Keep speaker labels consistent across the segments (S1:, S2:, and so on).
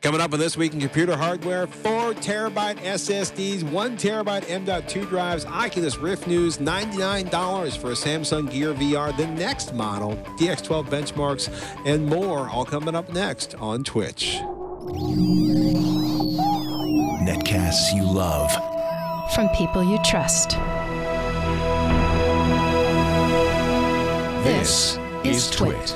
S1: Coming up on This Week in Computer Hardware, 4 terabyte SSDs, 1 terabyte M.2 drives, Oculus Rift news, $99 for a Samsung Gear VR, the next model, DX12 benchmarks, and more, all coming up next on Twitch.
S2: Netcasts you love.
S3: From people you trust.
S2: This is Twitch.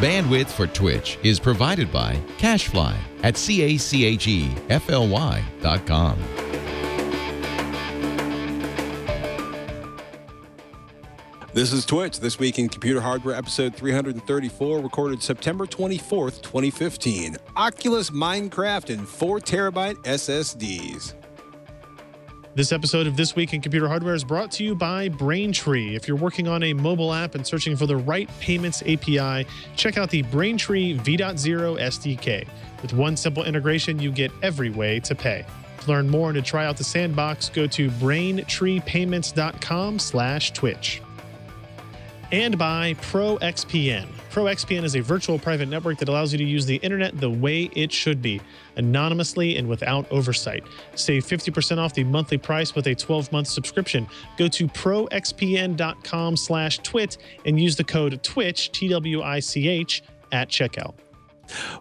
S4: Bandwidth for Twitch is provided by CacheFly at CACHEFLY.com.
S1: This is Twitch, This Week in Computer Hardware, episode 334, recorded September 24th, 2015. Oculus, Minecraft, and 4 terabyte SSDs.
S5: This episode of This Week in Computer Hardware is brought to you by Braintree. If you're working on a mobile app and searching for the right payments API, check out the Braintree V.0 SDK. With one simple integration, you get every way to pay. To learn more and to try out the sandbox, go to braintreepayments.com/Twitch. And by Proxpn. Proxpn is a virtual private network that allows you to use the internet the way it should be, anonymously and without oversight. Save 50% off the monthly price with a 12-month subscription. Go to proxpn.com/twit and use the code TWICH, TWICH, at checkout.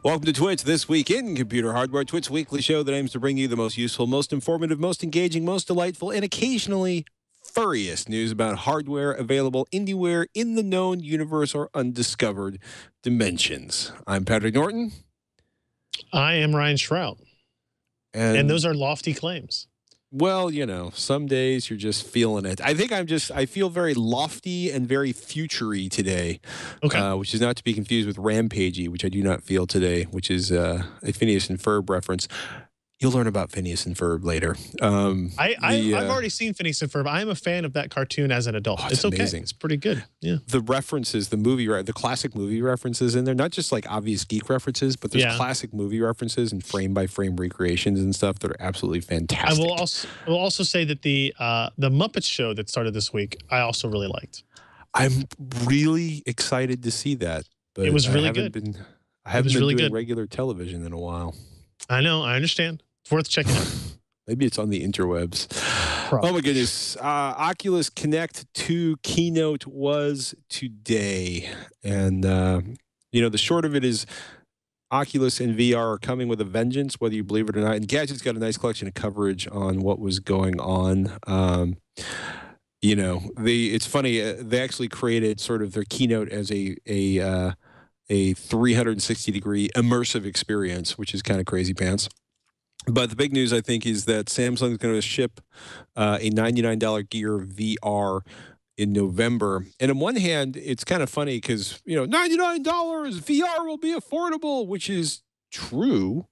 S1: Welcome to Twitch, This Week in Computer Hardware, Twitch's weekly show that aims to bring you the most useful, most informative, most engaging, most delightful, and occasionally furriest news about hardware available anywhere in the known universe or undiscovered dimensions. I'm Patrick Norton.
S5: I am Ryan Shrout. And those are lofty claims.
S1: Well, you know, some days you're just feeling it. I think I feel very lofty and very future-y today. Okay. Which is not to be confused with rampagey, which I do not feel today, which is a Phineas and Ferb reference. You'll learn about Phineas and Ferb later.
S5: I've already seen Phineas and Ferb. I am a fan of that cartoon as an adult.
S1: Oh,
S5: it's okay.
S1: amazing.
S5: It's pretty good. Yeah.
S1: The references, the classic movie references in there, not just like obvious geek references, but there's classic movie references and frame-by-frame recreations and stuff that are absolutely fantastic.
S5: I will also say that the Muppets show that started this week, I also really liked.
S1: I'm really excited to see that. But
S5: it was really good.
S1: I haven't been doing regular television in a while.
S5: I know. I understand. It's worth checking out.
S1: Maybe it's on the interwebs.
S5: Probably.
S1: Oh, my goodness. Oculus Connect 2 keynote was today. And, you know, the short of it is Oculus and VR are coming with a vengeance, whether you believe it or not. And Gadget's got a nice collection of coverage on what was going on. You know, it's funny. They actually created sort of their keynote as a 360-degree immersive experience, which is kind of crazy pants. But the big news, I think, is that Samsung is going to ship a $99 Gear VR in November. And on one hand, it's kind of funny because, you know, $99 VR will be affordable, which is true.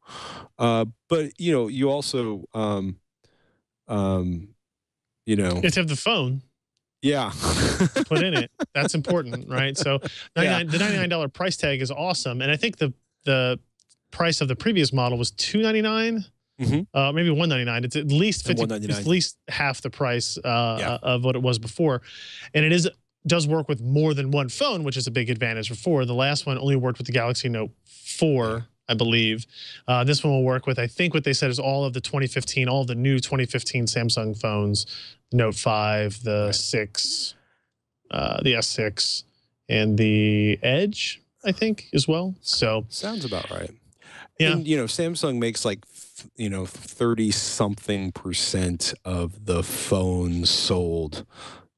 S1: But, you know, you also, you know.
S5: You have to have the phone.
S1: Yeah.
S5: Put in it. That's important, right? So the $99 price tag is awesome. And I think the price of the previous model was $299. Maybe $199. It's at least at least half the price of what it was before, and it does work with more than one phone, which is a big advantage. Before, the last one only worked with the Galaxy Note 4, I believe. This one will work with, I think what they said is all of the new 2015 Samsung phones, Note 5, the 6, the S6, and the Edge, I think, as well. So
S1: sounds about right.
S5: Yeah.
S1: And, you know, Samsung makes like, 30-something% of the phones sold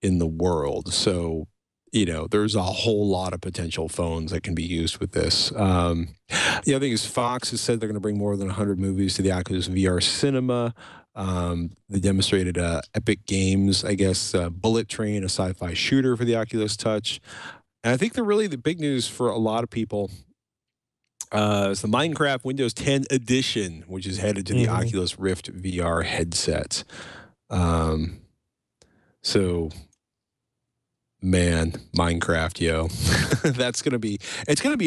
S1: in the world. So, you know, there's a whole lot of potential phones that can be used with this. The other thing is Fox has said they're going to bring more than 100 movies to the Oculus VR cinema. They demonstrated Epic Games, I guess, Bullet Train, a sci-fi shooter for the Oculus Touch. And I think the big news for a lot of people is the Minecraft Windows 10 edition, which is headed to the Oculus Rift VR headset. So, man, Minecraft, yo, it's going to be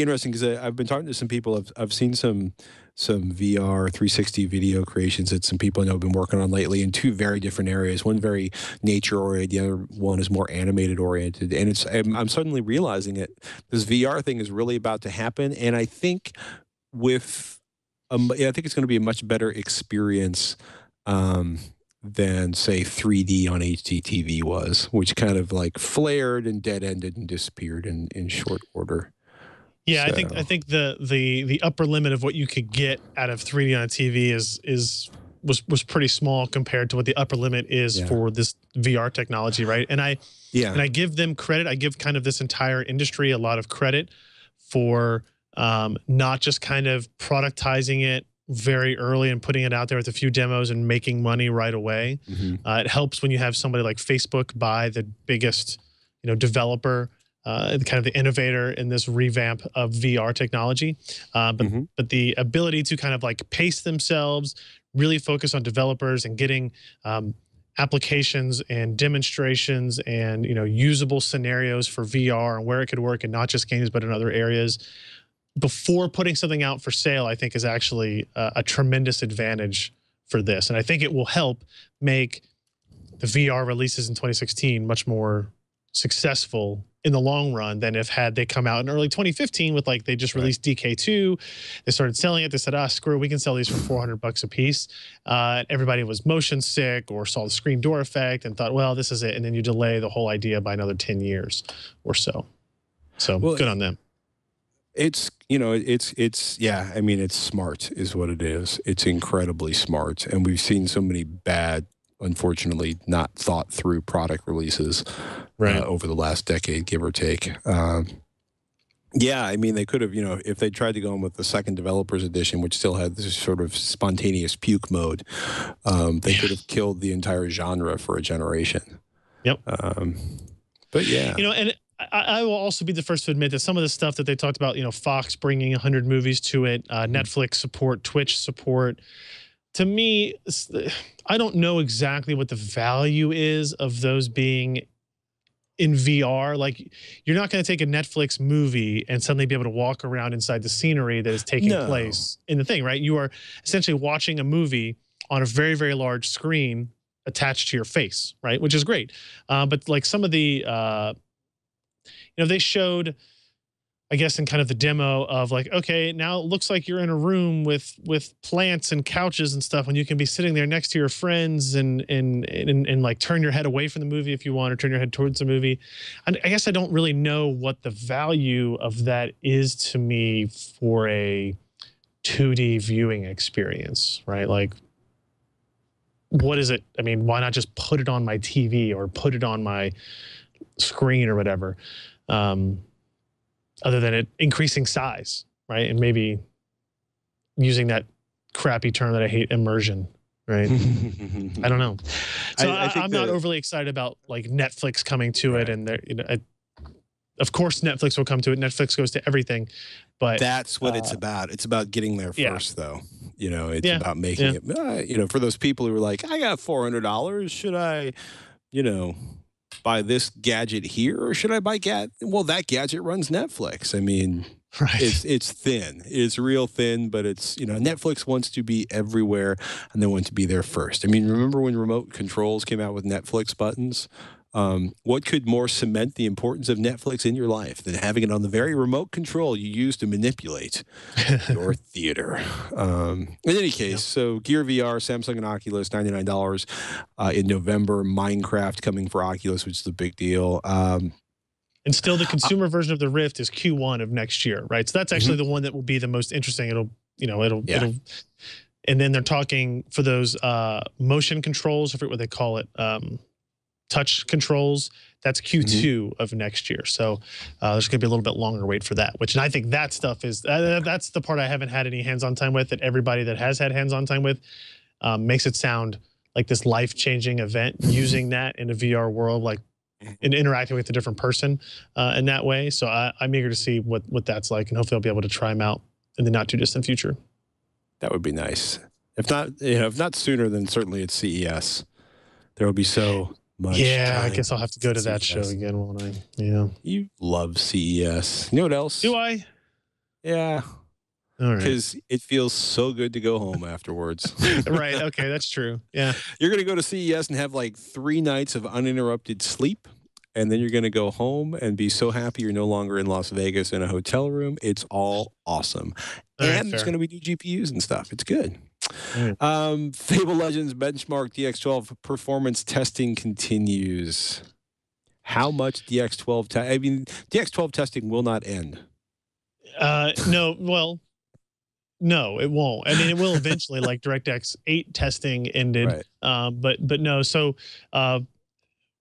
S1: interesting because I've been talking to some people. I've seen some VR 360 video creations that some people I know have been working on lately in two very different areas. One very nature oriented, the other one is more animated oriented. And I'm suddenly realizing it. This VR thing is really about to happen, and I think with yeah, I think it's going to be a much better experience than say 3D on HDTV was, which kind of like flared and dead ended and disappeared in short order.
S5: Yeah,
S1: So,
S5: I think the upper limit of what you could get out of 3D on a TV was pretty small compared to what the upper limit is for this VR technology, right? And I give them credit. I give kind of this entire industry a lot of credit for not just kind of productizing it very early and putting it out there with a few demos and making money right away. It helps when you have somebody like Facebook buy the biggest, developer, kind of the innovator in this revamp of VR technology. But the ability to kind of like pace themselves, really focus on developers and getting applications and demonstrations and usable scenarios for VR and where it could work in not just games but in other areas before putting something out for sale, I think is actually a tremendous advantage for this. And I think it will help make the VR releases in 2016 much more successful in the long run than if had they come out in early 2015 with like they just released DK2, they started selling it, they said, screw it, we can sell these for $400 a piece. Everybody was motion sick or saw the screen door effect and thought, well, this is it. And then you delay the whole idea by another 10 years or so. So good on them.
S1: It's, yeah, I mean, it's smart is what it is. It's incredibly smart. And we've seen so many bad, unfortunately, not thought through product releases over the last decade, give or take. Yeah, I mean, they could have, if they tried to go in with the second developers edition, which still had this sort of spontaneous puke mode, they could have killed the entire genre for a generation.
S5: Yep.
S1: But yeah.
S5: And I will also be the first to admit that some of the stuff that they talked about, Fox bringing 100 movies to it, Netflix support, Twitch support, to me, I don't know exactly what the value is of those being in VR. Like, you're not going to take a Netflix movie and suddenly be able to walk around inside the scenery that is taking place in the thing, right? You are essentially watching a movie on a very, very large screen attached to your face, right? Which is great. But like some of the, they showed, I guess, in kind of the demo of like, okay, now it looks like you're in a room with plants and couches and stuff, and you can be sitting there next to your friends and like turn your head away from the movie if you want, or turn your head towards the movie. And I guess I don't really know what the value of that is to me for a 2D viewing experience, right? Like, what is it? I mean, why not just put it on my TV or put it on my screen or whatever? Other than it increasing size, right? And maybe using that crappy term that I hate, immersion, right? I don't know. So I'm not overly excited about like Netflix coming to it, and of course Netflix will come to it. Netflix goes to everything, but
S1: that's what it's about. It's about getting there first, though. It's about making it. For those people who are like, I got $400, should I, buy this gadget here, or should I buy well, that gadget runs Netflix. I mean, it's thin. It's real thin, but it's, Netflix wants to be everywhere and they want to be there first. I mean, remember when remote controls came out with Netflix buttons? What could more cement the importance of Netflix in your life than having it on the very remote control you use to manipulate your theater? In any case, so GearVR, Samsung and Oculus, $99 in November. Minecraft coming for Oculus, which is a big deal.
S5: And still, the consumer version of the Rift is Q1 of next year, right? So that's actually the one that will be the most interesting. It'll. And then they're talking for those motion controls. I forget what they call it. Touch controls, that's Q2 of next year. So there's going to be a little bit longer wait for that, and I think that stuff is, that's the part I haven't had any hands-on time with, that everybody that has had hands-on time with makes it sound like this life-changing event, using that in a VR world, like and interacting with a different person in that way. So I'm eager to see what that's like, and hopefully I'll be able to try them out in the not too distant future.
S1: That would be nice. If not sooner, then certainly at CES. There will be so much.
S5: Yeah, I guess I'll have to go to that show again, won't I? Yeah.
S1: You love CES. You know what else?
S5: Do I?
S1: Yeah.
S5: All right.
S1: Because it feels so good to go home afterwards.
S5: Right. Okay, that's true. Yeah.
S1: You're going to go to CES and have like 3 nights of uninterrupted sleep, and then you're going to go home and be so happy you're no longer in Las Vegas in a hotel room. It's all awesome. And it's going to be new GPUs and stuff. It's good. Fable Legends benchmark DX12 performance testing continues. How much DX12? I mean, DX12 testing will not end.
S5: No, well, no, it won't. I mean, it will eventually, like DirectX 8 testing ended, but no. So, I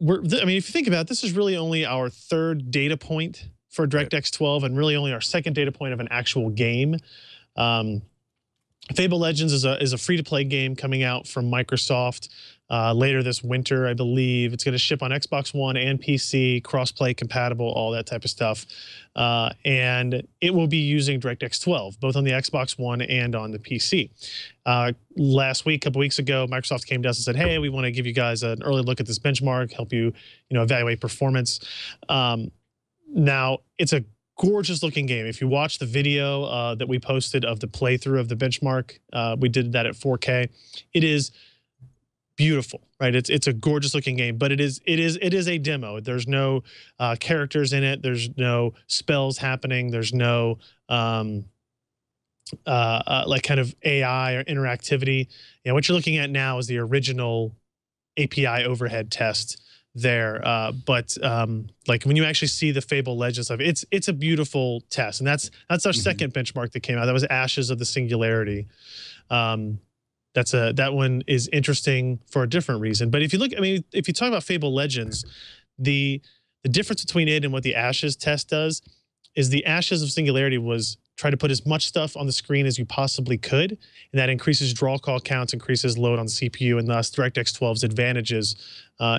S5: mean, if you think about it, this is really only our third data point for DirectX 12, and really only our second data point of an actual game. Fable Legends is a free-to-play game coming out from Microsoft later this winter, I believe. It's going to ship on Xbox One and PC, cross-play compatible, all that type of stuff. And it will be using DirectX 12, both on the Xbox One and on the PC. Last week, a couple weeks ago, Microsoft came to us and said, hey, we want to give you guys an early look at this benchmark, help you, evaluate performance. Now, it's a gorgeous looking game. If you watch the video that we posted of the playthrough of the benchmark, we did that at 4K. It is beautiful, right? It's a gorgeous looking game, but it is a demo. There's no characters in it. There's no spells happening. There's no like kind of AI or interactivity. What you're looking at now is the original API overhead test there, but like when you actually see the Fable Legends stuff, it's a beautiful test, and that's our second benchmark that came out. That was Ashes of the Singularity. That one is interesting for a different reason. But if you look, I mean, if you talk about Fable Legends, the difference between it and what the Ashes test does is the Ashes of Singularity was try to put as much stuff on the screen as you possibly could, and that increases draw call counts, increases load on the CPU, and thus DirectX 12's advantages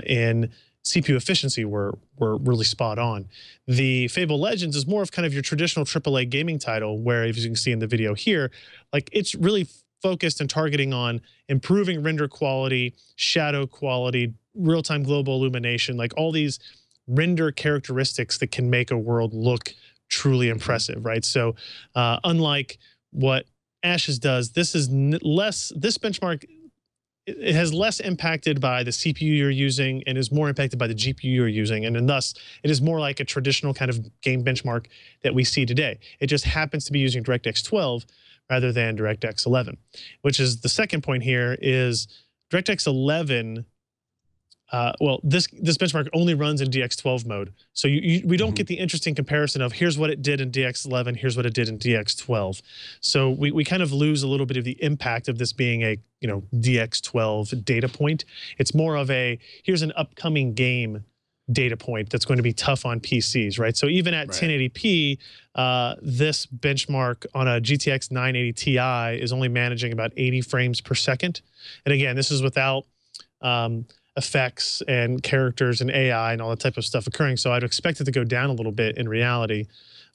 S5: in CPU efficiency were really spot on. The Fable Legends is more of kind of your traditional AAA gaming title, where, as you can see in the video here, like it's really focused and targeting on improving render quality, shadow quality, real-time global illumination, like all these render characteristics that can make a world look truly impressive, right? So unlike what Ashes does, this is this benchmark, it has less impacted by the CPU you're using and is more impacted by the GPU you're using. And thus, it is more like a traditional kind of game benchmark that we see today. It just happens to be using DirectX 12 rather than DirectX 11, which is the second point here is DirectX 11. Well, this benchmark only runs in DX12 mode. So we don't get the interesting comparison of here's what it did in DX11, here's what it did in DX12. So we kind of lose a little bit of the impact of this being a DX12 data point. It's more of a here's an upcoming game data point that's going to be tough on PCs, right? So even at 1080p, this benchmark on a GTX 980 Ti is only managing about 80 frames per second. And again, this is without effects and characters and AI and all that type of stuff occurring. So I'd expect it to go down a little bit in reality.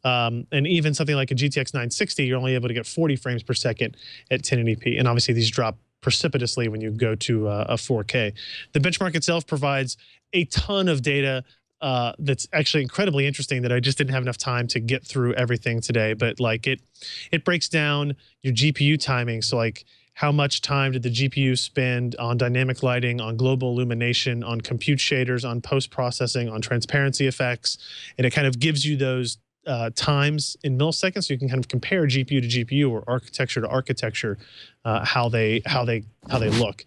S5: And even something like a GTX 960, you're only able to get 40 frames per second at 1080p. And obviously these drop precipitously when you go to a 4K. The benchmark itself provides a ton of data that's actually incredibly interesting that I just didn't have enough time to get through everything today. But like it breaks down your GPU timing. So like how much time did the GPU spend on dynamic lighting, on global illumination, on compute shaders, on post-processing, on transparency effects, and it kind of gives you those times in milliseconds, so you can kind of compare GPU to GPU or architecture to architecture, how they look.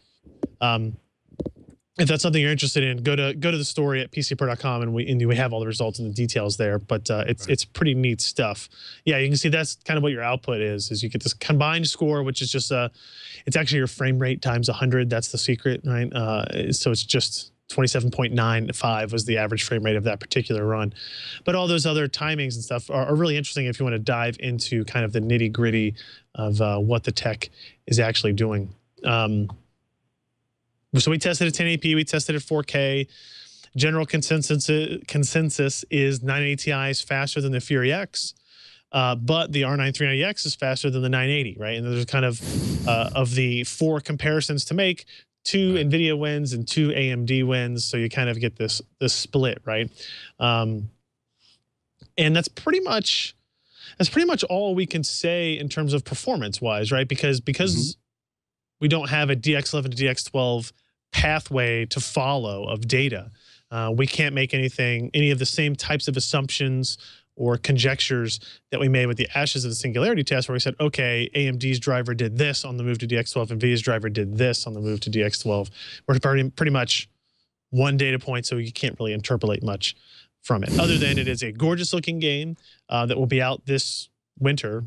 S5: If that's something you're interested in, go to the story at PCPro.com, and we have all the results and the details there. But it's pretty neat stuff. Yeah, you can see that's kind of what your output is you get this combined score, which is just it's actually your frame rate times 100. That's the secret, right? So it's just 27.95 was the average frame rate of that particular run. But all those other timings and stuff are really interesting if you want to dive into kind of the nitty gritty of what the tech is actually doing. So we tested at 1080p, we tested at 4K. General consensus is 980 Ti is faster than the Fury X, but the R9 390X is faster than the 980, right? And there's kind of the 4 comparisons to make, 2 NVIDIA wins and 2 AMD wins, so you kind of get this split, right? And that's pretty much all we can say in terms of performance-wise, right? Because we don't have a DX11 to DX12 pathway to follow of data. We can't make any of the same types of assumptions or conjectures that we made with the ashes of the singularity test, where we said, okay, AMD's driver did this on the move to DX12, NVIDIA's driver did this on the move to DX12. We're pretty much one data point, so you can't really interpolate much from it, other than it is a gorgeous looking game that will be out this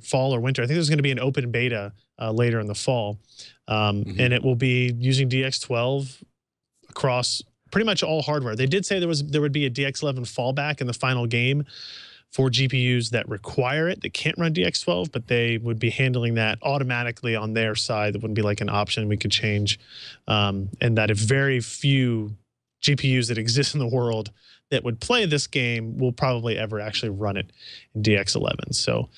S5: fall or winter. I think there's going to be an open beta later in the fall, and it will be using DX12 across pretty much all hardware. They did say there would be a DX11 fallback in the final game for GPUs that require it, that can't run DX12, but they would be handling that automatically on their side. That wouldn't be like an option we could change, and that if very few GPUs that exist in the world that would play this game will probably ever actually run it in DX11. So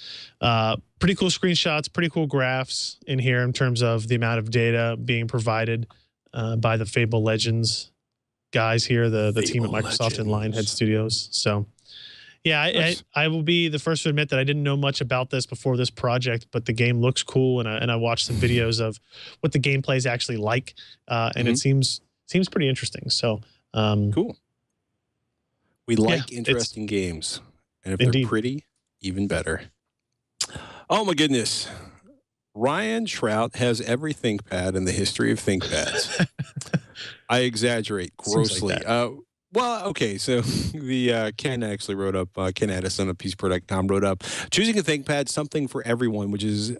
S5: pretty cool screenshots, pretty cool graphs in here in terms of the amount of data being provided by the Fable Legends guys here, the team at Microsoft and Lionhead Studios. So yeah, I will be the first to admit that I didn't know much about this before this project, but the game looks cool, and I watched some videos of what the gameplay is actually like, and it seems pretty interesting. So
S1: cool. We like interesting games, and if they're pretty, even better. Oh my goodness. Ryan Shrout has every ThinkPad in the history of ThinkPads. I exaggerate grossly. Well, okay, so the Ken actually wrote up, Ken Addison of PCPro.com wrote up, choosing a ThinkPad, something for everyone, which is,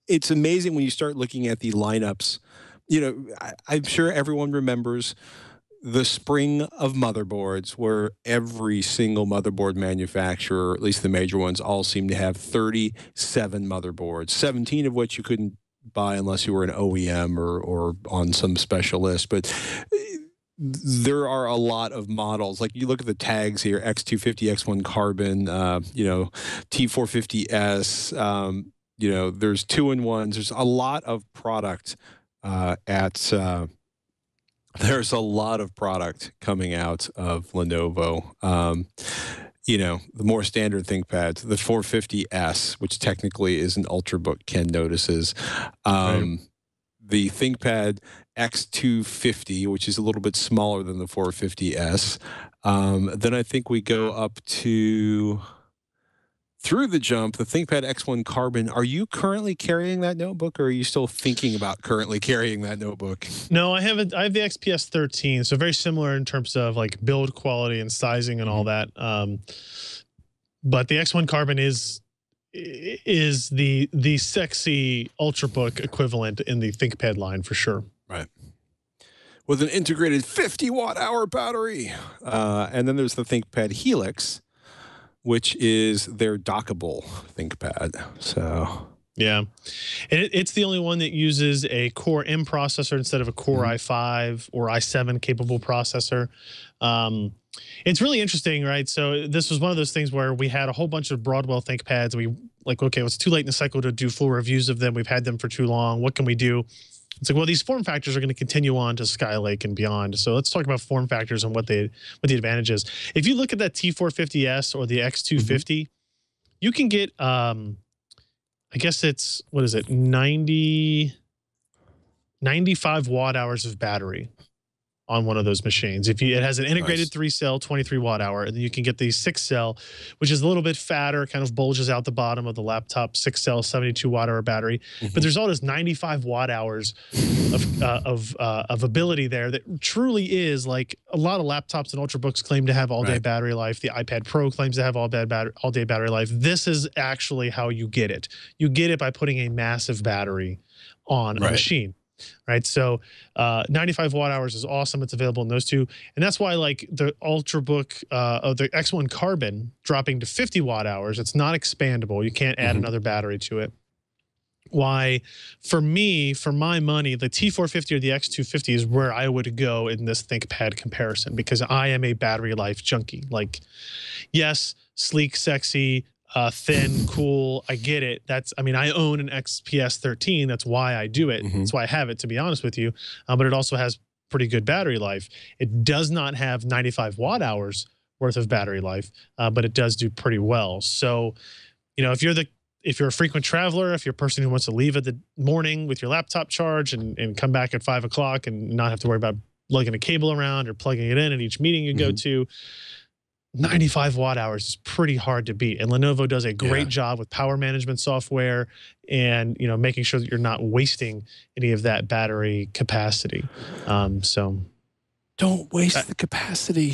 S1: it's amazing when you start looking at the lineups. You know, I'm sure everyone remembers the spring of motherboards, where every single motherboard manufacturer, at least the major ones, all seem to have 37 motherboards, 17 of which you couldn't buy unless you were an OEM or on some special list. But there are a lot of models. Like you look at the tags here, X250, X1 Carbon, you know, T450S, you know, there's 2-in-1s. There's a lot of product there's a lot of product coming out of Lenovo. You know, the more standard ThinkPads, the 450S, which technically is an Ultrabook, Ken notices. The ThinkPad X250, which is a little bit smaller than the 450S. Then I think we go up to, through the jump, the ThinkPad X1 Carbon. Are you currently carrying that notebook, or are you still thinking about currently carrying that notebook?
S5: No, I haven't. I have the XPS 13, so very similar in terms of like build quality and sizing and all that. But the X1 Carbon is the sexy Ultrabook equivalent in the ThinkPad line for sure.
S1: Right. With an integrated 50-watt-hour battery. And then there's the ThinkPad Helix, which is their dockable ThinkPad. So
S5: yeah, and it's the only one that uses a Core M processor instead of a Core i5 or i7 capable processor. It's really interesting, right? So this was one of those things where we had a whole bunch of Broadwell ThinkPads. We like, okay, it's too late in the cycle to do full reviews of them. We've had them for too long. What can we do? It's like, well, these form factors are going to continue on to Skylake and beyond. So let's talk about form factors and what the advantage is. If you look at that T450S or the X250, you can get, I guess it's, what is it, 95 watt-hours of battery on one of those machines. If it has an integrated 3-cell 23 watt-hour, and then you can get the 6-cell, which is a little bit fatter, kind of bulges out the bottom of the laptop, 6-cell 72 watt-hour battery. But there's all this 95 watt-hours of ability there that truly is like a lot of laptops and Ultrabooks claim to have all-day battery life. The iPad Pro claims to have all-day battery life. This is actually how you get it. You get it by putting a massive battery on a machine. Right. So 95 watt-hours is awesome. It's available in those two. And that's why, like, the Ultrabook of the X1 Carbon dropping to 50 watt-hours, it's not expandable. You can't add another battery to it. Why, for me, for my money, the T450 or the X250 is where I would go in this ThinkPad comparison, because I am a battery life junkie. Like, yes, sleek, sexy, thin, cool. I get it. I mean, I own an XPS 13. That's why I do it. That's why I have it, to be honest with you. But it also has pretty good battery life. It does not have 95 watt-hours worth of battery life, but it does do pretty well. So, you know, if you're a frequent traveler, if you're a person who wants to leave at the morning with your laptop charged and come back at 5 o'clock and not have to worry about lugging a cable around or plugging it in at each meeting you go to. 95 watt hours is pretty hard to beat, and Lenovo does a great job with power management software and making sure that you're not wasting any of that battery capacity. So
S1: don't waste the capacity.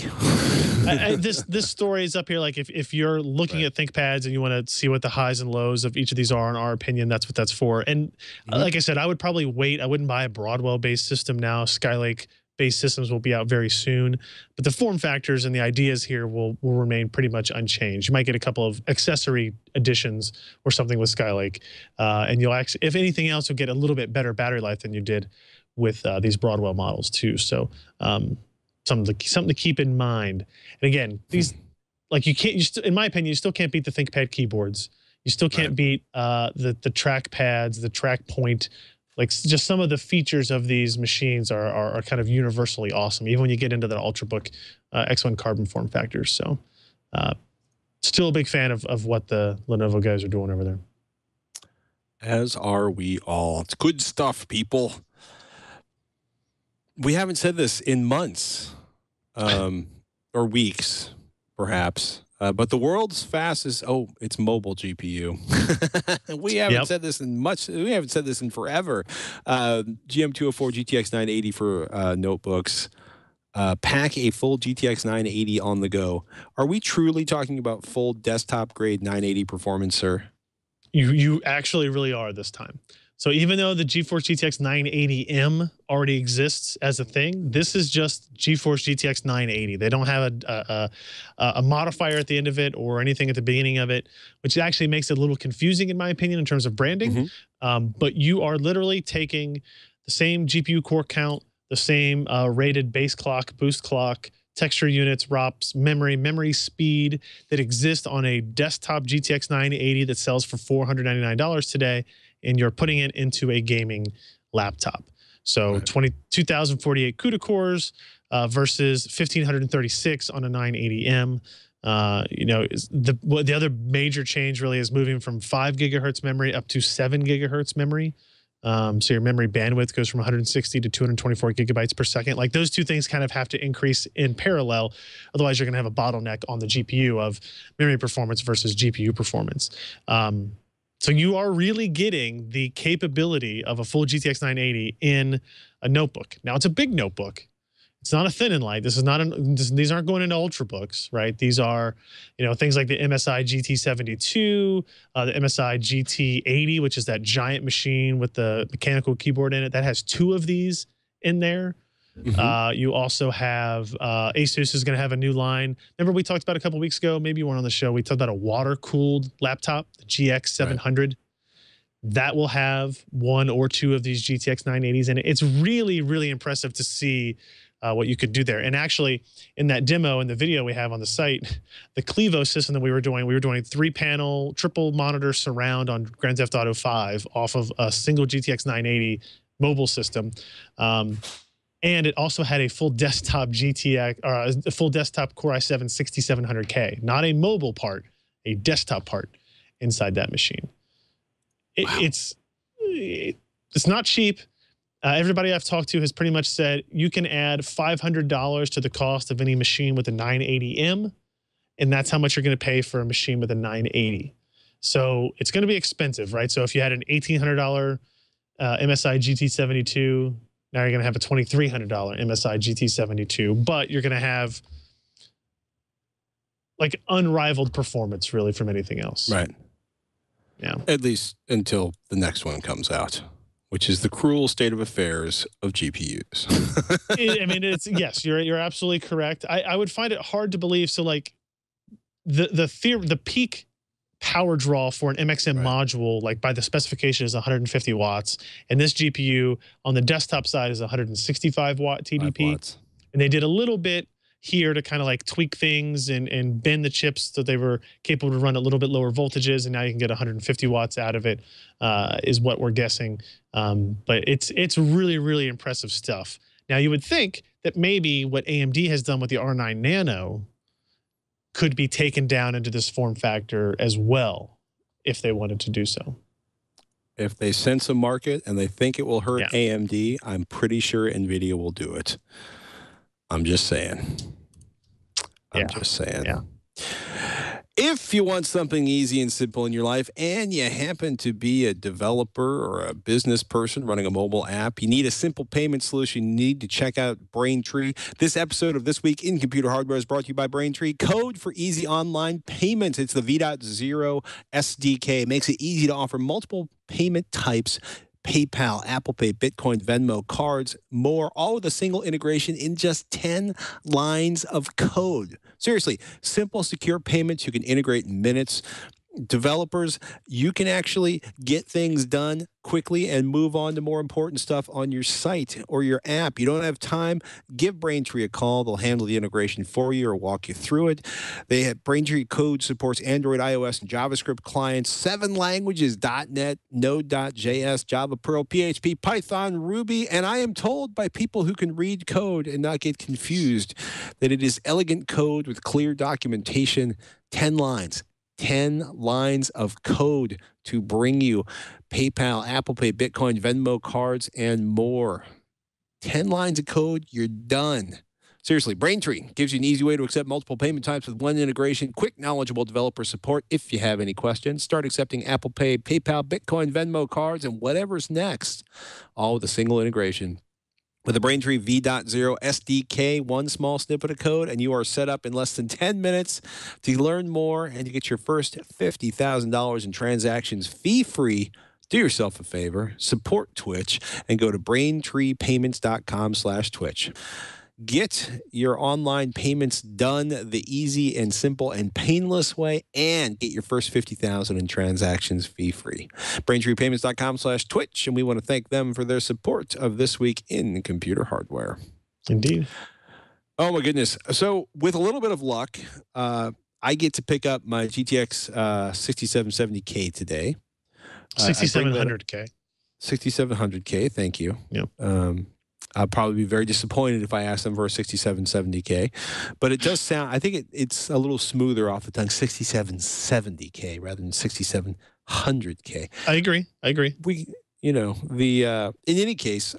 S5: This story is up here. Like if you're looking at ThinkPads and you want to see what the highs and lows of each of these are, in our opinion, that's what that's for. And like I said, I would probably wait. I wouldn't buy a Broadwell-based system now. Skylake-based systems will be out very soon, but the form factors and the ideas here will remain pretty much unchanged. You might get a couple of accessory additions or something with Skylake, and you'll actually, if anything else, you'll get a little bit better battery life than you did with these Broadwell models too. So something to keep in mind. And again, these in my opinion, you still can't beat the ThinkPad keyboards. You still can't beat the track pads, the track point. Like just some of the features of these machines are kind of universally awesome, even when you get into the Ultrabook X1 Carbon form factors. So still a big fan of what the Lenovo guys are doing over there.
S1: As are we all. It's good stuff, people. We haven't said this in months or weeks, perhaps. But the world's fastest, it's mobile GPU. We haven't said this in we haven't said this in forever. GM204 GTX 980 for notebooks. Pack a full GTX 980 on the go. Are we truly talking about full desktop grade 980 performance, sir?
S5: You actually really are this time. So even though the GeForce GTX 980M already exists as a thing, this is just GeForce GTX 980. They don't have a modifier at the end of it or anything at the beginning of it, which actually makes it a little confusing in my opinion in terms of branding. But you are literally taking the same GPU core count, the same rated base clock, boost clock, texture units, ROPs, memory speed that exist on a desktop GTX 980 that sells for $499 today, and you're putting it into a gaming laptop. So 2048 CUDA cores versus 1536 on a 980M. The other major change really is moving from 5 gigahertz memory up to 7 gigahertz memory. So your memory bandwidth goes from 160 to 224 gigabytes per second. Like those two things kind of have to increase in parallel. Otherwise, you're going to have a bottleneck on the GPU of memory performance versus GPU performance. So you are really getting the capability of a full GTX 980 in a notebook. Now, it's a big notebook. It's not a thin and light. This is not these aren't going into Ultrabooks, right? These are, things like the MSI GT72, the MSI GT80, which is that giant machine with the mechanical keyboard in it. That has 2 of these in there. You also have Asus is going to have a new line. Remember we talked about a couple weeks ago, maybe you weren't on the show, we talked about a water-cooled laptop, the GX 700. That will have 1 or 2 of these GTX 980s in it. It's really, really impressive to see what you could do there. And actually, in that demo, in the video we have on the site, the Clevo system that we were doing 3-panel, triple monitor surround on Grand Theft Auto 5 off of a single GTX 980 mobile system. And it also had a full desktop GTX, or a full desktop Core i7 6700K, not a mobile part, a desktop part inside that machine. It's not cheap. Everybody I've talked to has pretty much said you can add $500 to the cost of any machine with a 980M, and that's how much you're going to pay for a machine with a 980. So it's going to be expensive, right? So if you had an $1,800 MSI GT72, now you're going to have a $2,300 MSI GT72, but you're going to have like unrivaled performance really from anything else.
S1: Right.
S5: Yeah.
S1: At least until the next one comes out, which is the cruel state of affairs of GPUs.
S5: I mean, yes, you're absolutely correct. I would find it hard to believe. So like the peak power draw for an MXM module, like by the specification, is 150 watts. And this GPU on the desktop side is 165 watt TDP. And they did a little bit here to kind of like tweak things and bend the chips so they were capable to run a little bit lower voltages. And now you can get 150 watts out of it, is what we're guessing. But it's really, really impressive stuff. Now you would think that maybe what AMD has done with the R9 Nano could be taken down into this form factor as well, if they wanted to do so.
S1: If they sense a market and they think it will hurt AMD, I'm pretty sure NVIDIA will do it. I'm just saying. I'm just saying.
S5: Yeah.
S1: If you want something easy and simple in your life and you happen to be a developer or a business person running a mobile app, you need a simple payment solution, you need to check out Braintree. This episode of This Week in Computer Hardware is brought to you by Braintree. Code for easy online payments. It's the V.0 SDK. It makes it easy to offer multiple payment types. PayPal, Apple Pay, Bitcoin, Venmo, cards, more, all with a single integration in just 10 lines of code. Seriously, simple, secure payments you can integrate in minutes. Developers, you can actually get things done quickly and move on to more important stuff on your site or your app. You don't have time? Give Braintree a call. They'll handle the integration for you or walk you through it. They have Braintree Code supports Android, iOS, and JavaScript clients, 7 languages, .NET, Node.js, Java, Perl, PHP, Python, Ruby, and I am told by people who can read code and not get confused that it is elegant code with clear documentation, 10 lines. 10 lines of code to bring you PayPal, Apple Pay, Bitcoin, Venmo, cards, and more. 10 lines of code, you're done. Seriously, Braintree gives you an easy way to accept multiple payment types with one integration, quick, knowledgeable developer support. If you have any questions, start accepting Apple Pay, PayPal, Bitcoin, Venmo, cards, and whatever's next, all with a single integration. With the Braintree V.0 SDK, one small snippet of code, and you are set up in less than 10 minutes. To learn more and to get your first $50,000 in transactions fee-free, do yourself a favor, support TWiCH, and go to BraintreePayments.com/TWiCH. Get your online payments done the easy and simple and painless way, and get your first $50,000 in transactions fee-free. BraintreePayments.com/TWiCH, and we want to thank them for their support of This Week in Computer Hardware.
S5: Indeed.
S1: Oh, my goodness. So with a little bit of luck, I get to pick up my GTX 6770K today.
S5: 6700K.
S1: 6700K, thank you.
S5: Yep.
S1: I'll probably be very disappointed if I ask them for a 6770K, but it does sound, I think it's a little smoother off the tongue, 6770K rather than 6700K.
S5: I agree.
S1: In any case,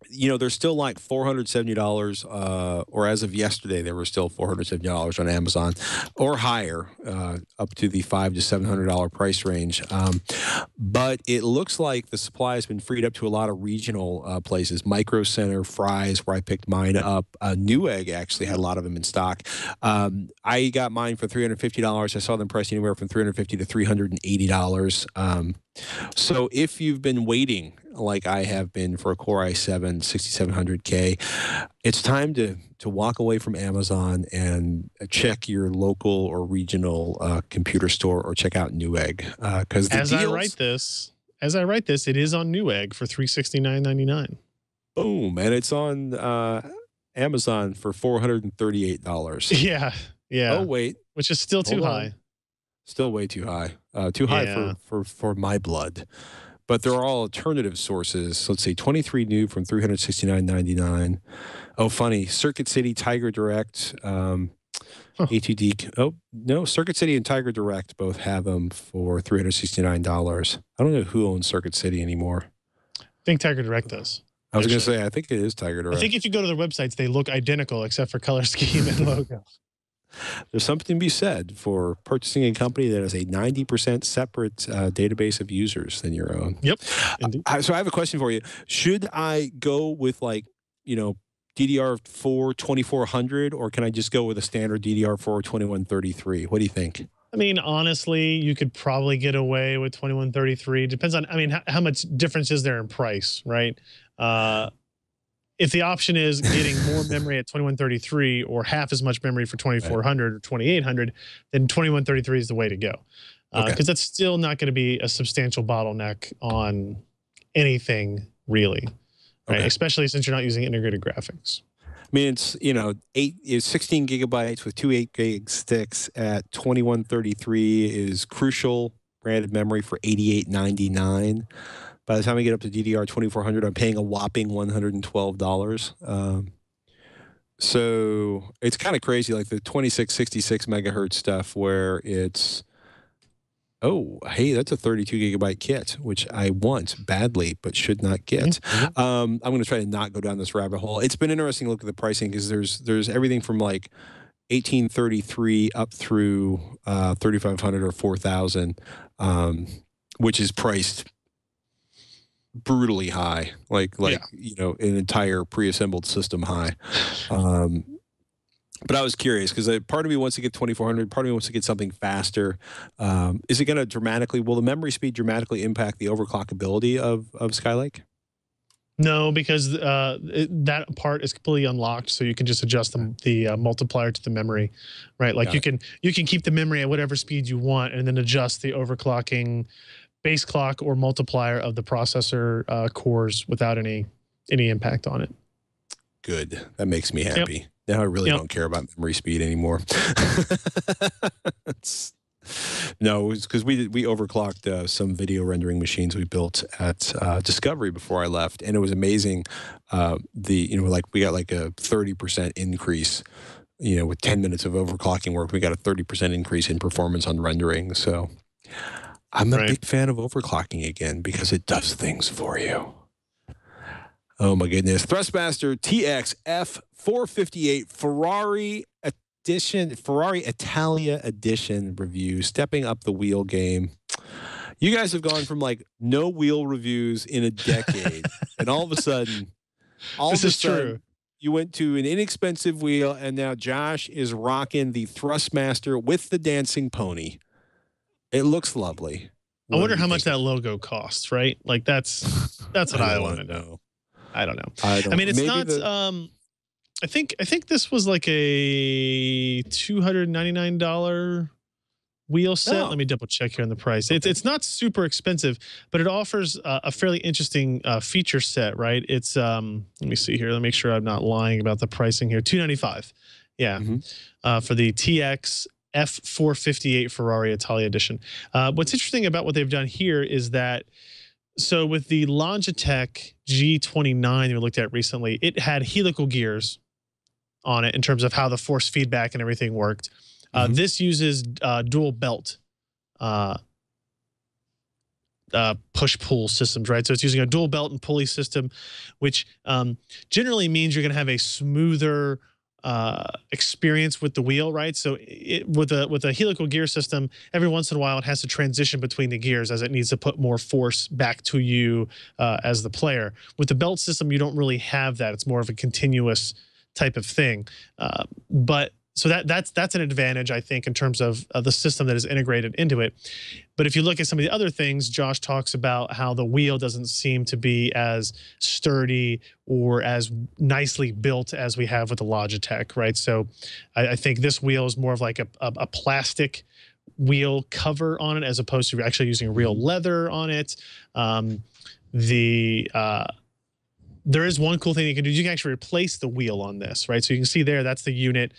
S1: they're still like $470, or as of yesterday, they were still $470 on Amazon or higher, up to the $500 to $700 price range. But it looks like the supply has been freed up to a lot of regional places. Micro Center, Fry's, where I picked mine up. Newegg actually had a lot of them in stock. I got mine for $350. I saw them priced anywhere from $350 to $380. So if you've been waiting, like I have been, for a Core i7 6700K, it's time to walk away from Amazon and check your local or regional computer store, or check out Newegg. Because
S5: as I write this, it is on Newegg for $369.99.
S1: Boom, and it's on Amazon for $438.
S5: Yeah.
S1: Oh wait,
S5: which is still too high.
S1: Still way too high. Too high for my blood. But there are all alternative sources. Let's see, 23 new from $369.99. Oh, funny. Circuit City, Tiger Direct, ATD. Oh, no, Circuit City and Tiger Direct both have them for $369. I don't know who owns Circuit City anymore.
S5: I think Tiger Direct does.
S1: I was going to say, I think it is Tiger Direct.
S5: I think if you go to their websites, they look identical except for color scheme and logo.
S1: There's something to be said for purchasing a company that has a 90% separate database of users than your own.
S5: Yep. Indeed.
S1: So I have a question for you. Should I go with DDR4 2400, or can I just go with a standard DDR4 2133? What do you think?
S5: I mean, honestly, you could probably get away with 2133. Depends on, how much difference is there in price, right? If the option is getting more memory at 2133 or half as much memory for 2400 or 2800, then 2133 is the way to go. Because that's still not going to be a substantial bottleneck on anything, really, right? Especially since you're not using integrated graphics.
S1: I mean, it's 16 gigabytes with 2 8 gig sticks at 2133 is crucial branded memory for $88.99. By the time I get up to DDR 2400, I'm paying a whopping $112. So it's kind of crazy, like the 2666 megahertz stuff, where it's Oh, hey, that's a 32 gigabyte kit, which I want badly, but should not get. I'm going to try to not go down this rabbit hole. It's been interesting to look at the pricing because there's everything from like 1833 up through 3500 or 4000, which is priced brutally high, like you know, an entire pre-assembled system high. But I was curious because part of me wants to get 2400, part of me wants to get something faster. Is it going to will the memory speed dramatically impact the overclockability of Skylake?
S5: No, because that part is completely unlocked, so you can just adjust the multiplier to the memory, right? Like you can keep the memory at whatever speed you want, and then adjust the overclocking base clock or multiplier of the processor cores without any impact on it.
S1: Good. That makes me happy. Now I really don't care about memory speed anymore. No, it's because we overclocked some video rendering machines we built at Discovery before I left, and it was amazing. Like we got like a 30% increase. You know, with 10 minutes of overclocking work, we got a 30% increase in performance on rendering. So I'm a big fan of overclocking again because it does things for you. Oh my goodness. Thrustmaster TX F458 Ferrari Italia edition review, stepping up the wheel game. You guys have gone from like no wheel reviews in a decade, and all of a sudden, true. You went to an inexpensive wheel, and now Josh is rocking the Thrustmaster with the dancing pony. It looks lovely.
S5: I wonder how much that logo costs, right? Like that's what I want to know. I don't know. I mean, it's not. I think this was like a $299 wheel set. Let me double check here on the price. It's not super expensive, but it offers a fairly interesting feature set. Right? It's let me see here. Let me make sure I'm not lying about the pricing here. $295. Yeah, for the TX F458 Ferrari Italia edition. What's interesting about what they've done here is that. So with the Logitech G29 we looked at recently, it had helical gears on it in terms of how the force feedback and everything worked. This uses dual belt push-pull systems, right? So it's using a dual belt and pulley system, which generally means you're going to have a smoother experience with the wheel, right? So with a helical gear system, every once in a while it has to transition between the gears as it needs to put more force back to you as the player. With the belt system, you don't really have that. It's more of a continuous type of thing. So that's an advantage, I think, in terms of the system that is integrated into it. But if you look at some of the other things, Josh talks about how the wheel doesn't seem to be as sturdy or as nicely built as we have with the Logitech, right? So I think this wheel is more of like a plastic wheel cover on it as opposed to actually using real leather on it. There is one cool thing you can do. You can actually replace the wheel on this, right? So you can see there, that's the unit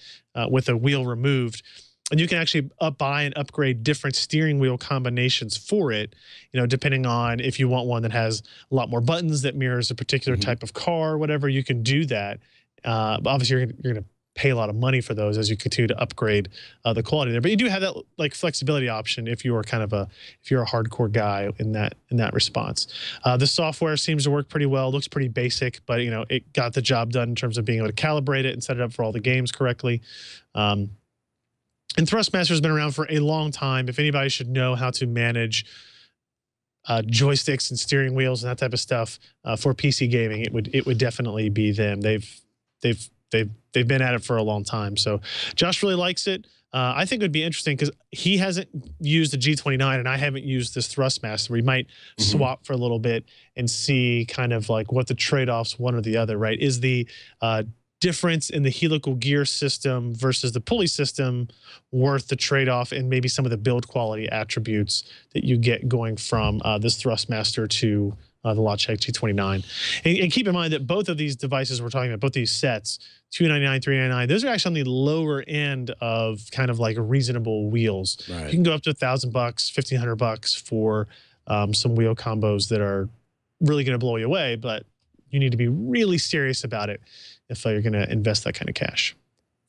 S5: with the wheel removed. And you can actually buy and upgrade different steering wheel combinations for it, you know, depending on if you want one that has a lot more buttons that mirrors a particular type of car or whatever, you can do that. But obviously, you're going to pay a lot of money for those as you continue to upgrade the quality there. But you do have that like flexibility option if you're if you're a hardcore guy in that response. The software seems to work pretty well. Looks pretty basic, but you know it got the job done in terms of being able to calibrate it and set it up for all the games correctly. And Thrustmaster has been around for a long time. If anybody should know how to manage joysticks and steering wheels and that type of stuff for PC gaming, it would definitely be them. They've been at it for a long time. So Josh really likes it. I think it would be interesting because he hasn't used the G29 and I haven't used this Thrustmaster. We might swap for a little bit and see kind of like what the trade-offs one or the other, right? Is the difference in the helical gear system versus the pulley system worth the trade-off and maybe some of the build quality attributes that you get going from this Thrustmaster to the Logitech G29. And keep in mind that both of these devices we're talking about, both these sets, $299, $399, those are actually on the lower end of kind of like reasonable wheels. Right. You can go up to $1,000, $1,500 for some wheel combos that are really going to blow you away, but you need to be really serious about it if you're going to invest that kind of cash.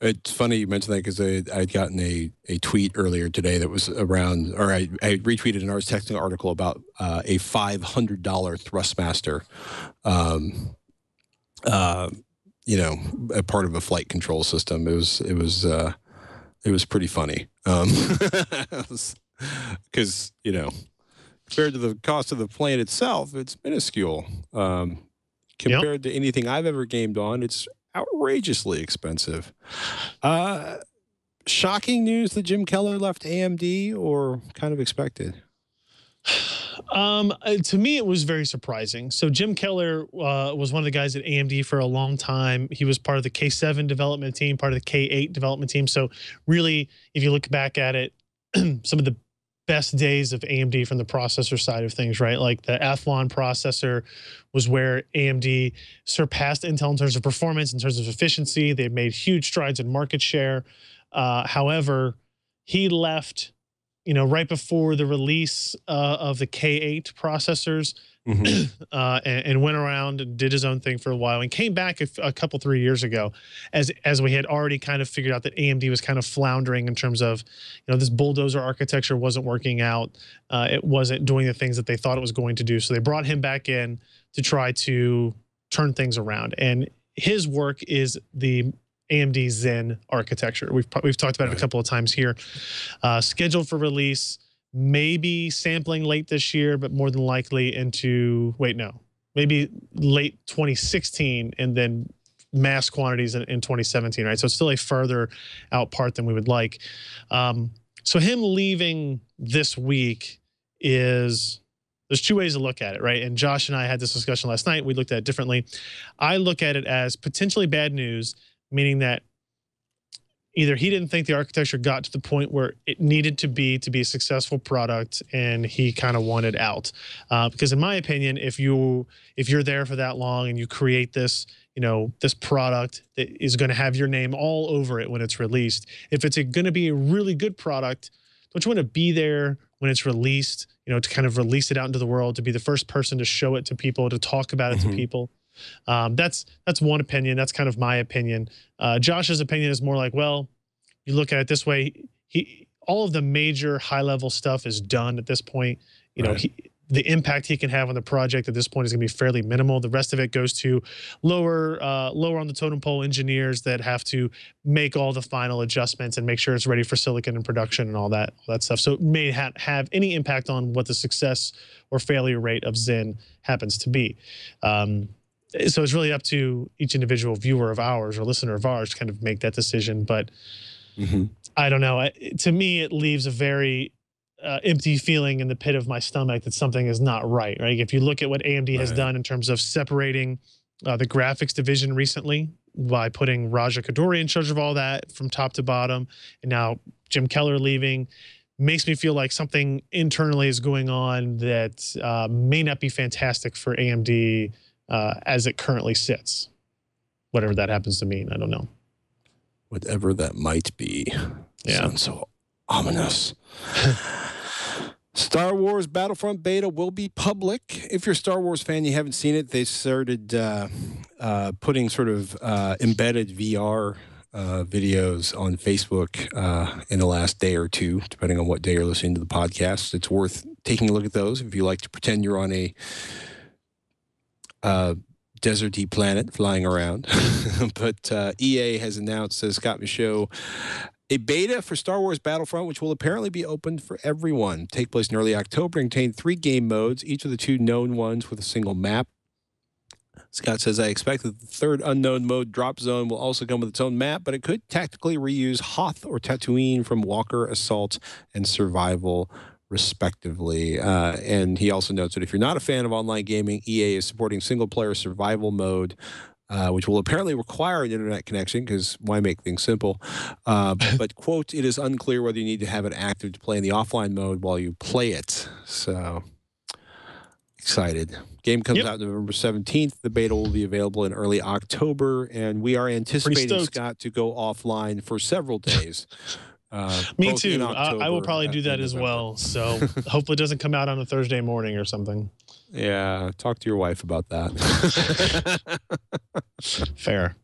S1: It's funny you mentioned that because I'd gotten a tweet earlier today that was around, or I retweeted an Ars Technica article about a $500 Thrustmaster, you know, a part of a flight control system. It was pretty funny because you know, compared to the cost of the plane itself, it's minuscule. Compared to anything I've ever gamed on, it's outrageously expensive. Shocking news that Jim Keller left AMD, or kind of expected?
S5: To me, it was very surprising. So Jim Keller was one of the guys at AMD for a long time. He was part of the K7 development team, part of the K8 development team. So really, if you look back at it, some of the best days of AMD from the processor side of things, right? Like the Athlon processor was where AMD surpassed Intel in terms of performance, in terms of efficiency. They've made huge strides in market share. However, he left, you know, right before the release of the K8 processors, and went around and did his own thing for a while, and came back a couple 3 years ago, as we had already kind of figured out that AMD was kind of floundering in terms of, you know, this bulldozer architecture wasn't working out. It wasn't doing the things that they thought it was going to do. So they brought him back in to try to turn things around. And his work is the AMD Zen architecture. We've talked about it a couple of times here. Scheduled for release, maybe sampling late this year, but more than likely into, maybe late 2016, and then mass quantities in 2017, right? So it's still a further out part than we would like. So him leaving this week there's two ways to look at it, right? And Josh and I had this discussion last night. We looked at it differently. I look at it as potentially bad news, meaning that either he didn't think the architecture got to the point where it needed to be a successful product, and he kind of wanted out. Because in my opinion, if you're there for that long and you create this, you know, this product that is going to have your name all over it when it's released, if it's going to be a really good product, don't you want to be there when it's released, you know, to kind of release it out into the world, to be the first person to show it to people, to talk about it to people? That's one opinion. That's kind of my opinion. Josh's opinion is more like, well, you look at it this way, all of the major high-level stuff is done at this point. You know, the impact he can have on the project at this point is going to be fairly minimal. The rest of it goes to lower on the totem pole engineers that have to make all the final adjustments and make sure it's ready for silicon and production and all that stuff. So it may have any impact on what the success or failure rate of Zen happens to be. So it's really up to each individual viewer of ours or listener of ours to kind of make that decision. But I don't know. To me, it leaves a very empty feeling in the pit of my stomach that something is not right. Right? If you look at what AMD has done in terms of separating the graphics division recently by putting Raja Koduri in charge of all that from top to bottom, and now Jim Keller leaving, makes me feel like something internally is going on that may not be fantastic for AMD as it currently sits. Whatever that happens to mean, I don't know.
S1: Whatever that might be.
S5: Yeah.
S1: Sounds so ominous. Star Wars Battlefront beta will be public. If you're a Star Wars fan, you haven't seen it, they started putting sort of embedded VR videos on Facebook in the last day or two, depending on what day you're listening to the podcast. It's worth taking a look at those if you like to pretend you're on a deserty planet flying around. But EA has announced, as Scott Michaud, a beta for Star Wars Battlefront, which will apparently be open for everyone. Take place in early October and contain 3 game modes, each of the 2 known ones with a single map. Scott says, I expect that the 3rd unknown mode, Drop Zone, will also come with its own map, but it could tactically reuse Hoth or Tatooine from Walker, Assault, and Survival, respectively. And he also notes that if you're not a fan of online gaming, EA is supporting single-player survival mode, which will apparently require an internet connection, because why make things simple? But, quote, it is unclear whether you need to have it active to play in the offline mode while you play it. So, excited. Game comes out November 17th. The beta will be available in early October, and we are anticipating, Scott, to go offline for several days.
S5: Me too. I will probably do that as well. So hopefully it doesn't come out on a Thursday morning or something.
S1: Yeah, talk to your wife about that.
S5: Fair.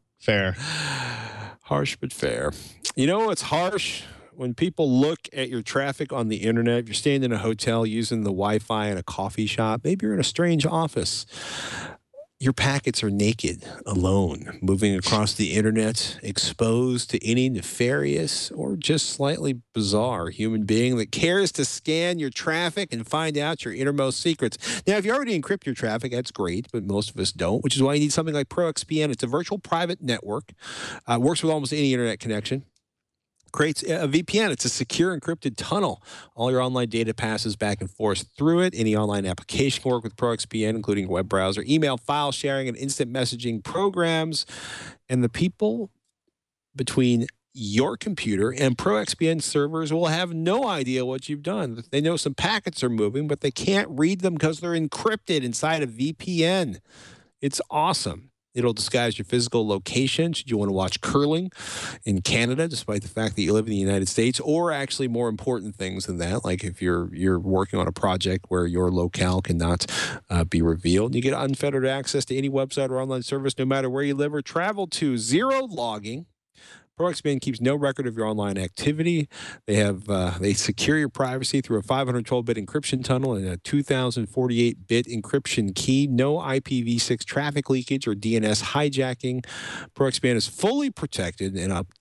S1: Harsh but fair. You know what's harsh? When people look at your traffic on the internet, if you're staying in a hotel using the Wi-Fi in a coffee shop, maybe you're in a strange office. Your packets are naked, alone, moving across the internet, exposed to any nefarious or just slightly bizarre human being that cares to scan your traffic and find out your innermost secrets. Now, if you already encrypt your traffic, that's great, but most of us don't, which is why you need something like Proxpn. It's a virtual private network. Works with almost any internet connection. Creates a VPN. It's a secure encrypted tunnel. All your online data passes back and forth through it. Any online application can work with Proxpn, including web browser, email, file sharing, and instant messaging programs. And the people between your computer and Proxpn servers will have no idea what you've done. They know some packets are moving, but they can't read them because they're encrypted inside a VPN. It's awesome. It'll disguise your physical location should you want to watch curling in Canada, despite the fact that you live in the United States, or actually more important things than that, like if you're working on a project where your locale cannot be revealed. You get unfettered access to any website or online service, no matter where you live or travel to. Zero logging. Proxpn keeps no record of your online activity. They secure your privacy through a 512-bit encryption tunnel and a 2048-bit encryption key. No IPv6 traffic leakage or DNS hijacking. Proxpn is fully protected and update.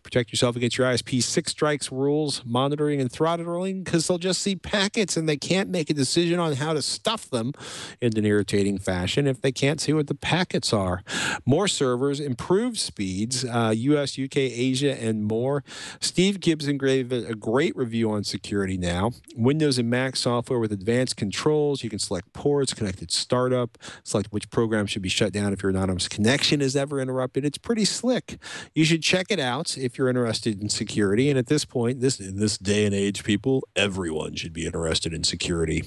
S1: Protect yourself against your ISP 6 strikes rules, monitoring and throttling, because they'll just see packets and they can't make a decision on how to stuff them in an irritating fashion if they can't see what the packets are. More servers, improved speeds, US, UK, Asia, and more. Steve Gibson gave a great review on security now. Windows and Mac software with advanced controls. You can select ports, connected startup, select which program should be shut down if your anonymous connection is ever interrupted. It's pretty slick. You should check it out if you're interested in security. And at this point, in this day and age, people, everyone should be interested in security.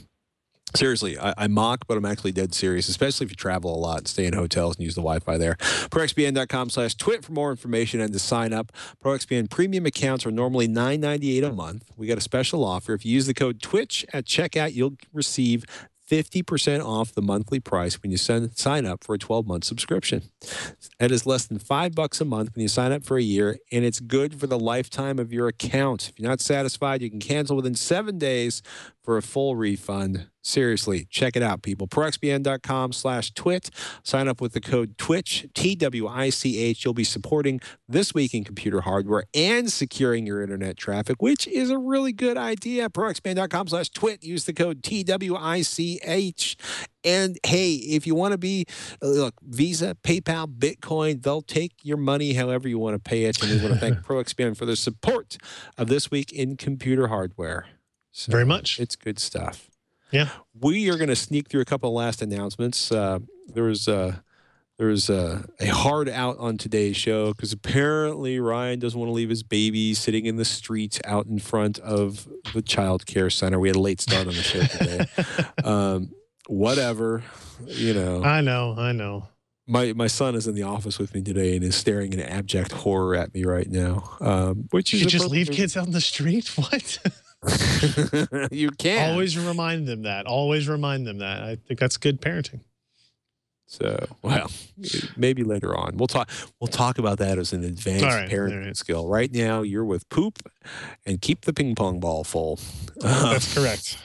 S1: Seriously, I mock, but I'm actually dead serious, especially if you travel a lot and stay in hotels and use the Wi-Fi there. Proxpn.com/twit for more information and to sign up. Proxpn premium accounts are normally $9.98 a month. We got a special offer. If you use the code TWiCH at checkout, you'll receive 50% off the monthly price when you sign up for a 12-month subscription. That is less than $5 a month when you sign up for a year, and it's good for the lifetime of your account. If you're not satisfied, you can cancel within 7 days for a full refund. Seriously, check it out, people. Proxpn.com/twit. Sign up with the code TWiCH, TWICH. You'll be supporting This Week in Computer Hardware and securing your internet traffic, which is a really good idea. Proxpn.com/twit. Use the code TWICH. And hey, if you want to be, look, Visa, PayPal, Bitcoin, they'll take your money however you want to pay it. And we want to thank Proxpn for their support of This Week in Computer Hardware. So
S5: very much.
S1: It's good stuff.
S5: Yeah.
S1: We are going to sneak through a couple of last announcements. There was a hard out on today's show because apparently Ryan doesn't want to leave his baby sitting in the street out in front of the child care center. We had a late start on the show today. Whatever, you know.
S5: I know.
S1: My son is in the office with me today and is staring in abject horror at me right now. Which
S5: you
S1: is
S5: just leave kids out in the street? What?
S1: You can
S5: always remind them that. I think that's good parenting.
S1: So, well, maybe later on we'll talk about that as an advanced parenting skill. Right now, you're with poop and keep the ping pong ball full.
S5: That's correct.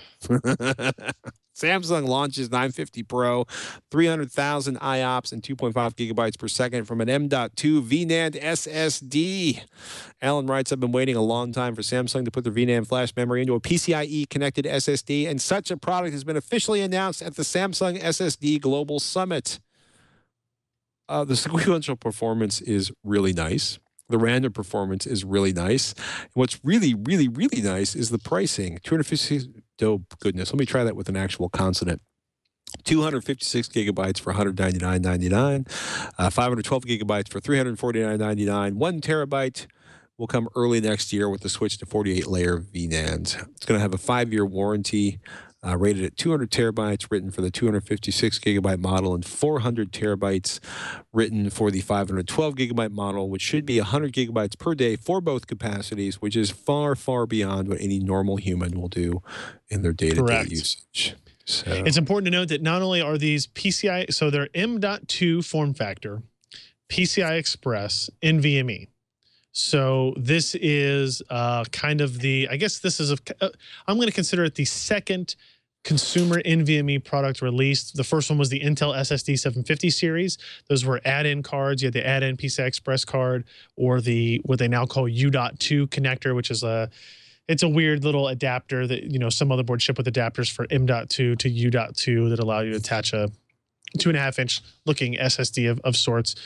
S1: Samsung launches 950 Pro, 300,000 IOPS and 2.5 gigabytes per second from an M.2 VNAND SSD. Alan writes, I've been waiting a long time for Samsung to put their VNAND flash memory into a PCIe connected SSD, and such a product has been officially announced at the Samsung SSD Global Summit. The sequential performance is really nice. The random performance is really nice. And what's really, really, really nice is the pricing. 256. Oh, goodness. Let me try that with an actual consonant. 256 gigabytes for $199.99. 512 gigabytes for $349.99. 1 terabyte will come early next year with the switch to 48-layer VNAND. It's going to have a 5-year warranty. Rated at 200 terabytes, written for the 256 gigabyte model, and 400 terabytes written for the 512 gigabyte model, which should be 100 gigabytes per day for both capacities, which is far, far beyond what any normal human will do in their day-to-day usage. So
S5: it's important to note that not only are these PCI, so they're M.2 form factor, PCI Express, NVMe. So this is kind of the, I guess this is, I'm going to consider it the second consumer NVMe product released. The first one was the Intel SSD 750 series. Those were add-in cards. You had the add-in PCI Express card, or the what they now call U.2 connector, which is it's a weird little adapter that, you know, some motherboards ship with adapters for M.2 to U.2 that allow you to attach a 2.5-inch looking SSD of sorts.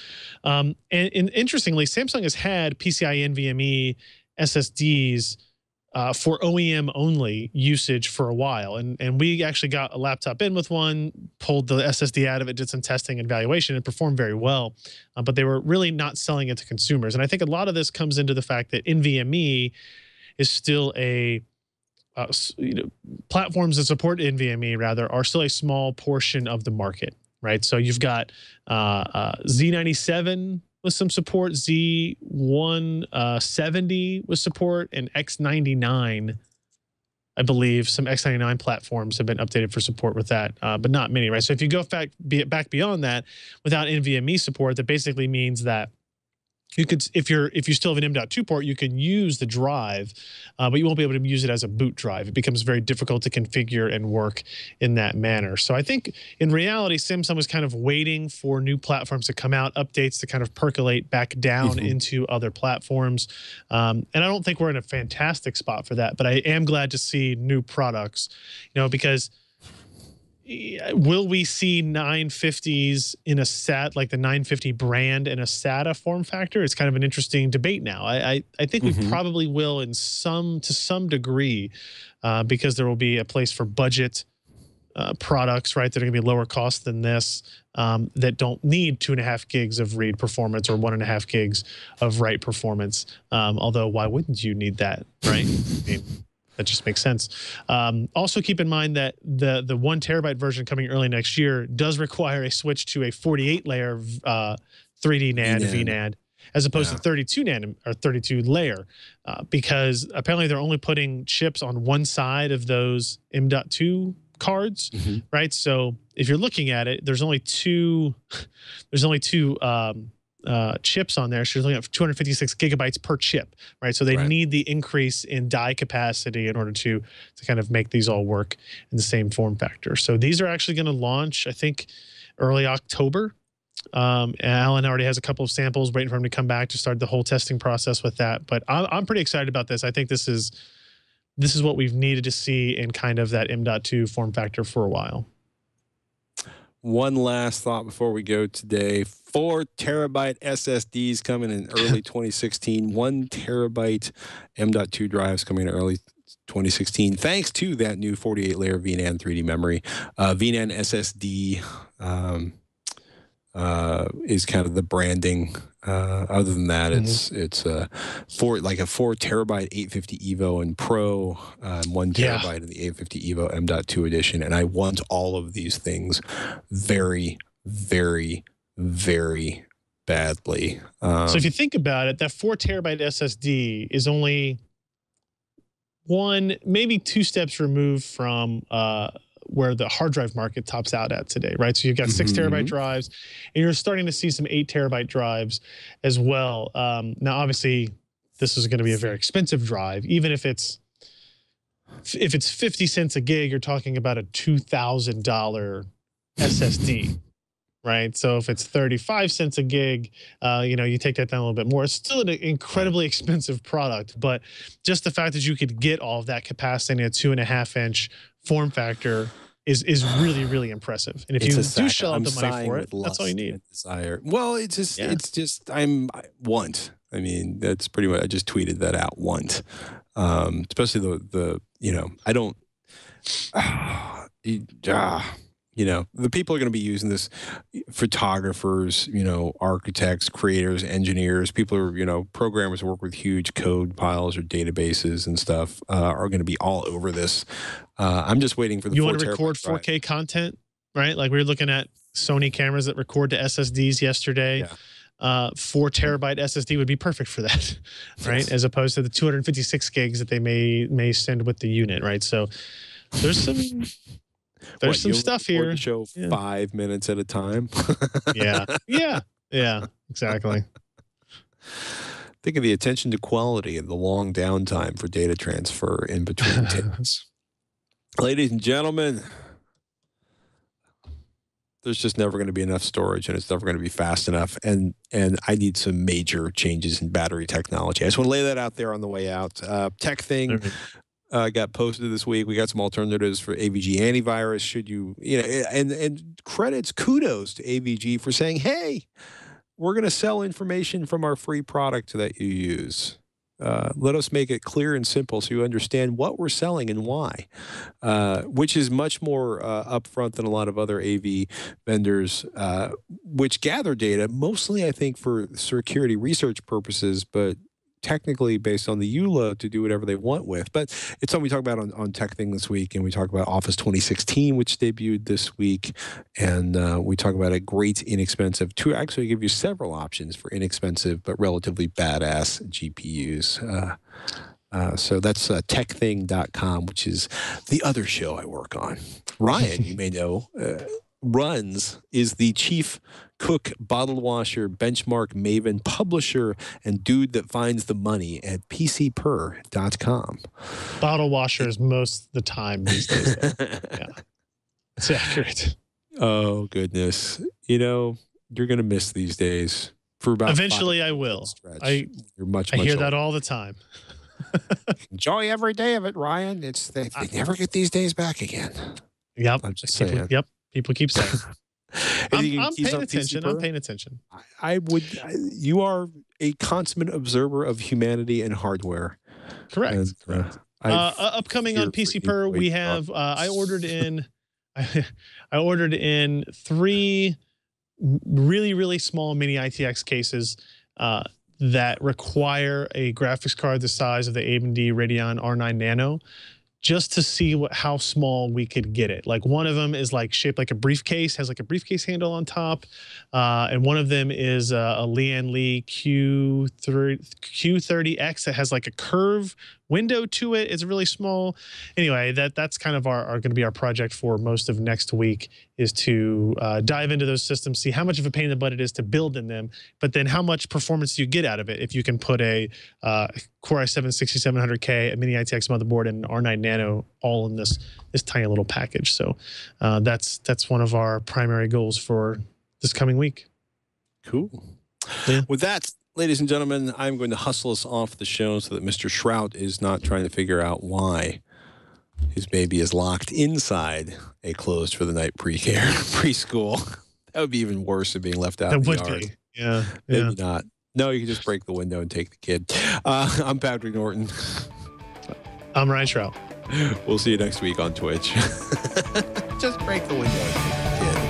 S5: And interestingly, Samsung has had PCI NVMe SSDs for OEM only usage for a while. And we actually got a laptop in with one, pulled the SSD out of it, did some testing and evaluation, and performed very well. But they were really not selling it to consumers. And I think a lot of this comes into the fact that NVMe is still platforms that support NVMe rather are still a small portion of the market, right? So you've got Z97 with some support, Z170 with support, and X99, I believe. Some X99 platforms have been updated for support with that, but not many, right? So if you go back beyond that, without NVMe support, that basically means that you could, if you still have an M.2 port, you can use the drive, but you won't be able to use it as a boot drive. It becomes very difficult to configure and work in that manner. So I think in reality, Samsung was kind of waiting for new platforms to come out, updates to kind of percolate back down into other platforms. And I don't think we're in a fantastic spot for that, but I am glad to see new products, you know, because will we see 950s in a SATA, like the 950 brand in a SATA form factor? It's kind of an interesting debate now. I think we probably will to some degree, because there will be a place for budget products, right, that are going to be lower cost than this, that don't need 2.5 gigs of read performance or 1.5 gigs of write performance. Although, why wouldn't you need that, right? I mean, that just makes sense. Also, keep in mind that the 1 terabyte version coming early next year does require a switch to a 48-layer 3D NAND, VNAND, as opposed to 32 NAND or 32 layer, because apparently they're only putting chips on one side of those M.2 cards, right? So if you're looking at it, there's only two chips on there. So you're looking at 256 gigabytes per chip, right? So they need the increase in die capacity in order to kind of make these all work in the same form factor. So these are actually going to launch, I think, early October. Alan already has a couple of samples waiting for him to come back to start the whole testing process with that. But I'm pretty excited about this. I think this is what we've needed to see in kind of that M.2 form factor for a while.
S1: One last thought before we go today. 4 terabyte SSDs coming in early 2016. 1 terabyte M.2 drives coming in early 2016. Thanks to that new 48-layer VNAND 3D memory. VNAND SSD is kind of the branding. Other than that, it's a 4 terabyte 850 Evo and Pro, 1 terabyte of the 850 Evo M.2 edition, and I want all of these things very, very, very badly.
S5: So if you think about it, that 4 terabyte SSD is only one, maybe 2 steps removed from where the hard drive market tops out at today, right? So you've got 6 terabyte drives, and you're starting to see some 8 terabyte drives as well. Now, obviously, this is going to be a very expensive drive. Even if it's 50 cents a gig, you're talking about a $2,000 SSD, right? So if it's 35 cents a gig, you take that down a little bit more. It's still an incredibly expensive product, but just the fact that you could get all of that capacity in a 2.5-inch form factor is really, really impressive. And if you do shell out the money for it, that's all you need.
S1: Desire. Well, it's just I want. I mean, that's pretty much, I just tweeted that out, want. Especially the I don't the people are going to be using this, photographers, architects, creators, engineers, people are, programmers who work with huge code piles or databases and stuff, are going to be all over this. I'm just waiting for the.
S5: You want to record 4K content, right? Like we were looking at Sony cameras that record to SSDs yesterday. Yeah. 4 terabyte SSD would be perfect for that, right? Yes. As opposed to the 256 gigs that they may send with the unit, right? So there's some. There's some stuff here.
S1: To show 5 minutes at a time.
S5: Yeah, exactly.
S1: Think of the attention to quality and the long downtime for data transfer in between takes. Ladies and gentlemen, there's just never going to be enough storage, and it's never going to be fast enough. And I need some major changes in battery technology. I just want to lay that out there on the way out. Tech thing got posted this week. We got some alternatives for AVG antivirus. Should you know, and kudos to AVG for saying, hey, we're going to sell information from our free product that you use. Let us make it clear and simple so you understand what we're selling and why, which is much more upfront than a lot of other AV vendors, which gather data, mostly, I think, for security research purposes, but technically based on the ULO to do whatever they want with. But it's something we talk about on Tech Thing this week, and we talk about Office 2016, which debuted this week, and we talk about a great inexpensive, to actually give you several options for inexpensive but relatively badass GPUs. So that's techthing.com, which is the other show I work on. Ryan, you may know, is the chief cook, bottle washer, benchmark maven, publisher, and dude that finds the money at pcper.com.
S5: Bottle washers most of the time these days. Yeah, it's accurate.
S1: Oh, goodness. You know, you're going to miss these days. For about
S5: Eventually I will. I hear that all the time.
S1: Enjoy every day of it, Ryan. They never get these days back again.
S5: Yep.
S1: I'm just saying.
S5: Yep. People keep saying. I'm paying attention.
S1: PC
S5: I'm paying attention.
S1: You are a consummate observer of humanity and hardware.
S5: Correct.
S1: And,
S5: upcoming on PC Per, we have. I ordered in. I ordered in 3 really, really small mini ITX cases that require a graphics card the size of the AMD Radeon R9 Nano, just to see how small we could get it. Like, one of them is like shaped like a briefcase, has like a briefcase handle on top. And one of them is a Lian Li Q30X that has like a curve window to it. It's really small. Anyway, that's kind of going to be our project for most of next week, is to dive into those systems, see how much of a pain in the butt it is to build in them, but then how much performance do you get out of it if you can put a Core i7-6700K, a mini ITX motherboard, and an R9 Nano all in this tiny little package. So that's one of our primary goals for this coming week.
S1: Cool.
S5: Yeah.
S1: With that, ladies and gentlemen, I'm going to hustle us off the show so that Mr. Shrout is not trying to figure out why his baby is locked inside a closed for the night preschool. That would be even worse than being left out in the yard.
S5: Be. Yeah.
S1: Maybe not. No, you can just break the window and take the kid. I'm Patrick Norton.
S5: I'm Ryan Shrout.
S1: We'll see you next week on Twitch. Just break the window and take the kid.